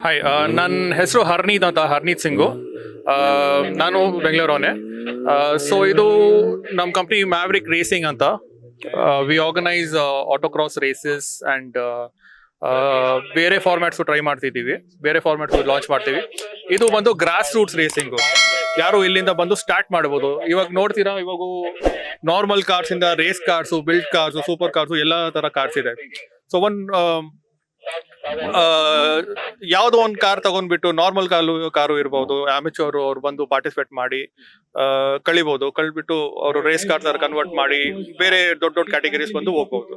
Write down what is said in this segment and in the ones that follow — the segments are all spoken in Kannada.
ಹಾಯ್, ನನ್ನ ಹೆಸರು ಹರ್ನೀತ್ ಅಂತ, ಹರ್ನೀತ್ ಸಿಂಗು. ನಾನು ಬೆಂಗಳೂರವನೇ. ಸೊ ಇದು ನಮ್ಮ ಕಂಪ್ನಿ ಮ್ಯಾವ್ರಿಕ್ ರೇಸಿಂಗ್ ಅಂತ. ವಿ ಆರ್ಗನೈಸ್ ಆಟೋಕ್ರಾಸ್ ರೇಸಸ್ ಆ್ಯಂಡ್ ಬೇರೆ ಫಾರ್ಮ್ಯಾಟ್ಸು ಟ್ರೈ ಮಾಡ್ತಿದ್ದೀವಿ, ಬೇರೆ ಫಾರ್ಮ್ಯಾಟ್ಸು ಲಾಂಚ್ ಮಾಡ್ತೀವಿ. ಇದು ಬಂದು ಗ್ರಾಸ್ ರೂಟ್ಸ್ ರೇಸಿಂಗು. ಯಾರು ಇಲ್ಲಿಂದ ಬಂದು ಸ್ಟಾರ್ಟ್ ಮಾಡ್ಬೋದು. ಇವಾಗ ನೋಡ್ತೀರಾ, ಇವಾಗ ನಾರ್ಮಲ್ ಕಾರ್ಸ್ ಇಂದ race cars, build cars, super cars, ಎಲ್ಲ ತರ ಕಾರ್ಸ್ ಇದೆ. ಸೊ ಯಾವುದೋ ಒಂದು ಕಾರ್ ತಗೊಂಡ್ಬಿಟ್ಟು ನಾರ್ಮಲ್ ಕಾರು ಇರ್ಬೋದು, ಅಮೆಚೂರ್ ಅವ್ರು ಬಂದು ಪಾರ್ಟಿಸಿಪೇಟ್ ಮಾಡಿ ಕಳಿಬಿಟ್ಟು ಅವರು ರೇಸ್ ಕಾರ್ ತರ ಕನ್ವರ್ಟ್ ಮಾಡಿ ಬೇರೆ ದೊಡ್ಡ ದೊಡ್ಡ ಕ್ಯಾಟಗರೀಸ್ ಬಂದು ಹೋಗ್ಬೋದು.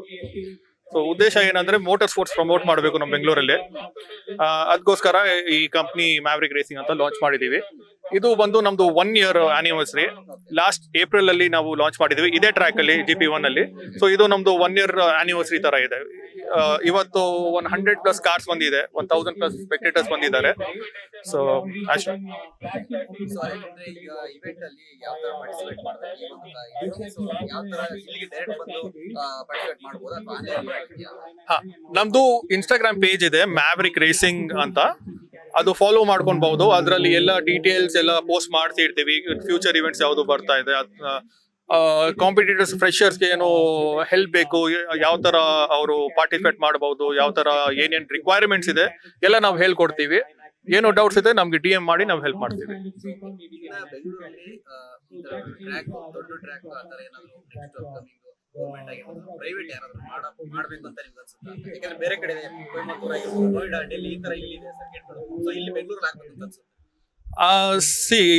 ಸೊ ಉದ್ದೇಶ ಏನಂದ್ರೆ ಮೋಟಾರ್ ಸ್ಪೋರ್ಟ್ಸ್ ಪ್ರಮೋಟ್ ಮಾಡಬೇಕು ನಮ್ಮ ಬೆಂಗಳೂರಲ್ಲಿ. ಅದಕ್ಕೋಸ್ಕರ ಈ ಕಂಪ್ನಿ ಮ್ಯಾವ್ರಿಕ್ ರೇಸಿಂಗ್ ಅಂತ ಲಾಂಚ್ ಮಾಡಿದೀವಿ. ಇದು ಬಂದು ನಮ್ದು 1 year ಆನಿವರ್ಸರಿ. ಲಾಸ್ಟ್ ಏಪ್ರಿಲ್ ಅಲ್ಲಿ ನಾವು ಲಾಂಚ್ ಮಾಡಿದೀವಿ ಇದೇ ಟ್ರ್ಯಾಕ್ ಅಲ್ಲಿ, GP1 ಅಲ್ಲಿ. ಸೊ ಇದು ನಮ್ದು 1 year ಆನಿವರ್ಸರಿ ತರ ಇದೆ. ಇವತ್ತು 100+ ಕಾರ್ಸ್ ಬಂದಿದೆ, 1000+ ಸ್ಪೆಕ್ಟೇಟರ್ಸ್ ಬಂದಿದ್ದಾರೆ. ಸೊ ಅಷ್ಟೇ. ಹಾ, ನಮ್ದು ಇನ್ಸ್ಟಾಗ್ರಾಮ್ ಪೇಜ್ ಇದೆ ಮ್ಯಾವ್ರಿಕ್ ರೇಸಿಂಗ್ ಅಂತ. ಅದು ಫಾಲೋ ಮಾಡ್ಕೊಬಹುದು. ಅದರಲ್ಲಿ ಎಲ್ಲ ಡೀಟೇಲ್ಸ್ ಎಲ್ಲ ಪೋಸ್ಟ್ ಮಾಡ್ತಿರ್ತೀವಿ. ಫ್ಯೂಚರ್ ಇವೆಂಟ್ಸ್ ಯಾವುದು ಬರ್ತಾ ಇದೆ, ಕಾಂಪಿಟೇಟರ್ಸ್, ಫ್ರೆಷರ್ಸ್ಗೆ ಏನು ಹೆಲ್ಪ್ ಬೇಕು, ಯಾವ ತರ ಅವರು ಪಾರ್ಟಿಸಿಪೇಟ್ ಮಾಡಬಹುದು, ಯಾವ ತರ ಏನೇನ್ ರಿಕ್ವೈರ್ಮೆಂಟ್ಸ್ ಇದೆ ಎಲ್ಲ ನಾವು ಹೇಳ್ಕೊಡ್ತೀವಿ. ಏನೋ ಡೌಟ್ಸ್ ಇದೆ ನಮ್ಗೆ DM ಮಾಡಿ ನಾವು ಹೆಲ್ಪ್ ಮಾಡ್ತೀವಿ.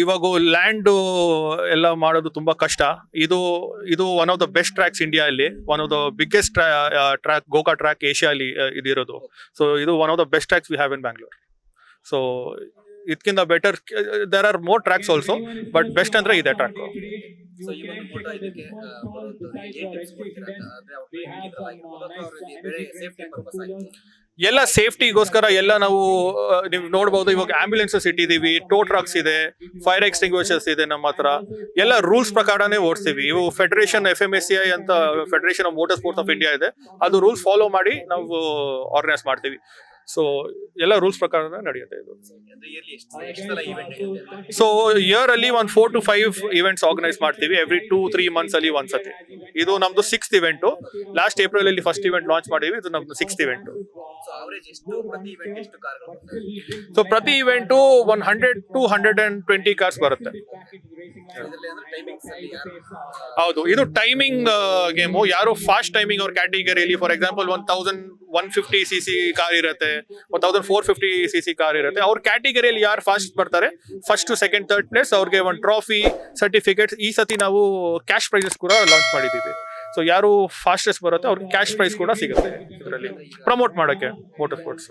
ಇವಾಗ ಲ್ಯಾಂಡ್ ಎಲ್ಲ ಮಾಡೋದು ತುಂಬಾ ಕಷ್ಟ. ಇದು one of the best tracks India ಅಲ್ಲಿ, one of the biggest track, ಗೋಕಾ ಟ್ರ್ಯಾಕ್ ಏಷ್ಯಾ ಅಲ್ಲಿ ಇದಿರೋದು. ಸೊ ಇದು one of the best tracks we have in Bangalore. So ಇದಕ್ಕಿಂತ better there are more tracks also, but best ಅಂದ್ರೆ ಇದೆ ಟ್ರ್ಯಾಕ್. ಎಲ್ಲ ಸೇಫ್ಟಿಗೋಸ್ಕರ ಎಲ್ಲ ನಾವು ನೀವು ನೋಡಬಹುದು. ಇವಾಗ ಆಂಬ್ಯುಲೆನ್ಸಸ್ ಇಟ್ಟಿದೀವಿ, ಟೋ ಟ್ರಕ್ಸ್ ಇದೆ, ಫೈರ್ ಎಕ್ಸ್ಟಿಂಗ್ವಿಷರ್ಸ್ ಇದೆ ನಮ್ಮ ಹತ್ರ. ಎಲ್ಲ ರೂಲ್ಸ್ ಪ್ರಕಾರನೇ ಓಡಿಸ್ತೀವಿ. ಇವು ಫೆಡರೇಷನ್ FMSCI ಅಂತ, federation of motor sports of India ಇದೆ. ಅದು ರೂಲ್ಸ್ ಫಾಲೋ ಮಾಡಿ ನಾವು ಆರ್ಗನೈಸ್ ಮಾಡ್ತೀವಿ. ಸೊ ಎಲ್ಲ ರೂಲ್ಸ್ ಪ್ರಕಾರ ನಡೆಯುತ್ತೆ ಇದು. ಸೊ ಇಯರ್ ಅಲ್ಲಿ 4 to 5 ಇವೆಂಟ್ಸ್ ಆರ್ಗನೈಸ್ ಮಾಡ್ತೀವಿ. ಎವ್ರಿ 2-3 months ಅಲ್ಲಿ ಒಂದ್ಸತಿ. ಇದು ನಮ್ದು 6th ಇವೆಂಟ್. ಲಾಸ್ಟ್ ಏಪ್ರಿಲ್ ಅಲ್ಲಿ ಫಸ್ಟ್ ಇವೆಂಟ್ ಲಾಂಚ್ ಮಾಡಿದ್ವಿ. ಇದು ನಮ್ದು 6th ಇವೆಂಟ್. ಸೊ ಪ್ರತಿ ಇವೆಂಟು 100 to 120 ಕಾರ್ಸ್ ಬರುತ್ತೆ. ಹೌದು, ಇದು ಟೈಮಿಂಗ್ ಗೇಮು. ಯಾರು ಫಾಸ್ಟ್ ಟೈಮಿಂಗ್ ಅವ್ರ ಕ್ಯಾಟಗರಿಯಲ್ಲಿ, ಫಾರ್ ಎಕ್ಸಾಂಪಲ್ 1150cc ಕಾರ್ ಇರುತ್ತೆ, 1450cc ಕಾರ್ ಇರುತ್ತೆ. ಅವ್ರ ಕ್ಯಾಟಗರಿಯಲ್ಲಿ ಯಾರು ಫಾಸ್ಟ್ ಬರ್ತಾರೆ, ಫಸ್ಟ್, ಸೆಕೆಂಡ್, ಥರ್ಡ್ ಪ್ಲೇಸ್, ಅವ್ರಿಗೆ ಒಂದು ಟ್ರಾಫಿ, ಸರ್ಟಿಫಿಕೇಟ್ಸ್. ಈ ಸತಿ ನಾವು ಕ್ಯಾಶ್ ಪ್ರೈಸಸ್ ಕೂಡ ಲಾಂಚ್ ಮಾಡಿದ್ದೀವಿ. ಸೊ ಯಾರು ಫಾಸ್ಟೆಸ್ಟ್ ಬರುತ್ತೆ ಅವ್ರಿಗೆ ಕ್ಯಾಶ್ ಪ್ರೈಸ್ ಕೂಡ ಸಿಗುತ್ತೆ ಇದರಲ್ಲಿ, ಪ್ರಮೋಟ್ ಮಾಡೋಕ್ಕೆ ಮೋಟಾರ್ ಸ್ಪೋರ್ಟ್ಸ್.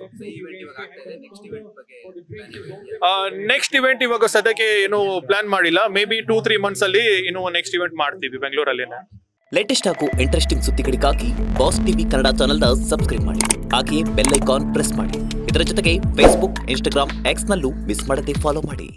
ನೆಕ್ಸ್ಟ್ ಇವೆಂಟ್ ಇವಾಗ ಸದ್ಯಕ್ಕೆ ಏನು ಪ್ಲಾನ್ ಮಾಡಿಲ್ಲ. ಮೇ ಬಿ 2-3 months ಅಲ್ಲಿ ಇನ್ನು ನೆಕ್ಸ್ಟ್ ಇವೆಂಟ್ ಮಾಡ್ತೀವಿ ಬೆಂಗಳೂರಲ್ಲಿ. ಲೇಟೆಸ್ಟ್ ಹಾಗೂ ಇಂಟ್ರೆಸ್ಟಿಂಗ್ ಸುದ್ದಿಗಳಿಗಾಗಿ ಬಾಸ್ ಟಿವಿ ಕನ್ನಡ ಚಾನೆಲ್ನ ಸಬ್ಸ್ಕ್ರೈಬ್ ಮಾಡಿ. ಹಾಗೆಯೇ ಬೆಲ್ ಐಕಾನ್ ಪ್ರೆಸ್ ಮಾಡಿ. ಇದರ ಜೊತೆಗೆ Facebook, Instagram, X ನಲ್ಲೂ ಮಿಸ್ ಮಾಡದೆ ಫಾಲೋ ಮಾಡಿ.